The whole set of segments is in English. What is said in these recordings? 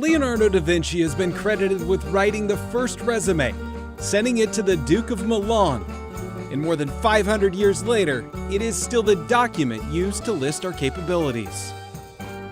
Leonardo da Vinci has been credited with writing the first resume, sending it to the Duke of Milan. And more than 500 years later, it is still the document used to list our capabilities.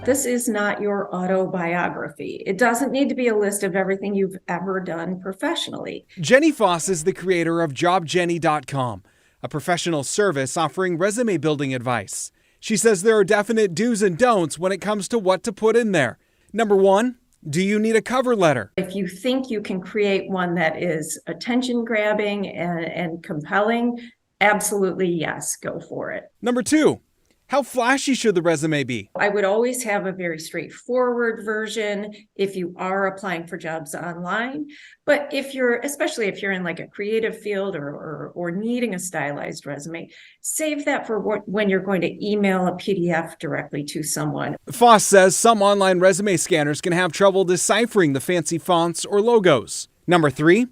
This is not your autobiography. It doesn't need to be a list of everything you've ever done professionally. Jenny Foss is the creator of JobJenny.com, a professional service offering resume building advice. She says there are definite do's and don'ts when it comes to what to put in there. Number 1, do you need a cover letter? If you think you can create one that is attention-grabbing and compelling, absolutely yes, go for it. Number 2, how flashy should the resume be? I would always have a very straightforward version if you are applying for jobs online. But especially if you're in like a creative field or needing a stylized resume, save that for when you're going to email a PDF directly to someone. Foss says some online resume scanners can have trouble deciphering the fancy fonts or logos. Number 3,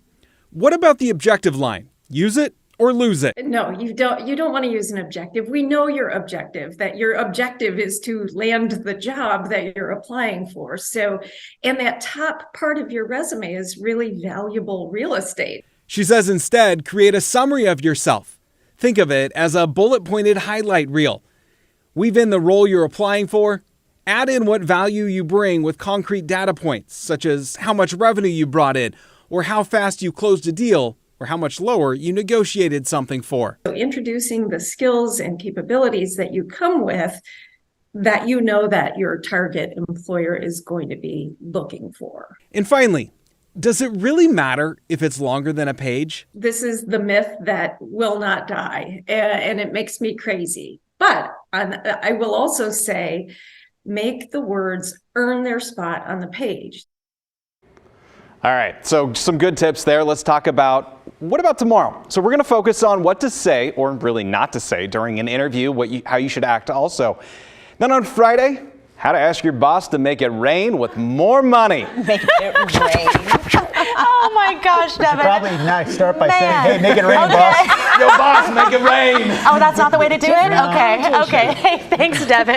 what about the objective line? Use it or lose it? No, you don't want to use an objective. We know your objective, that your objective is to land the job that you're applying for. So, and that top part of your resume is really valuable real estate. She says instead, create a summary of yourself. Think of it as a bullet-pointed highlight reel. Weave in the role you're applying for. Add in what value you bring with concrete data points, such as how much revenue you brought in, or how fast you closed a deal, or how much lower you negotiated something for. So introducing the skills and capabilities that you come with that you know that your target employer is going to be looking for. And finally, does it really matter if it's longer than a page? This is the myth that will not die, and it makes me crazy. But I will also say, make the words earn their spot on the page. All right, so some good tips there. Let's talk about what about tomorrow? So we're going to focus on what to say or really not to say during an interview, how you should act also. Then on Friday, how to ask your boss to make it rain with more money. Make it rain. Oh my gosh, Devon. Probably not start by saying, hey, make it rain, boss. Yo, boss, make it rain. Oh, that's not the way to do it? Okay. Hey, thanks, Devon.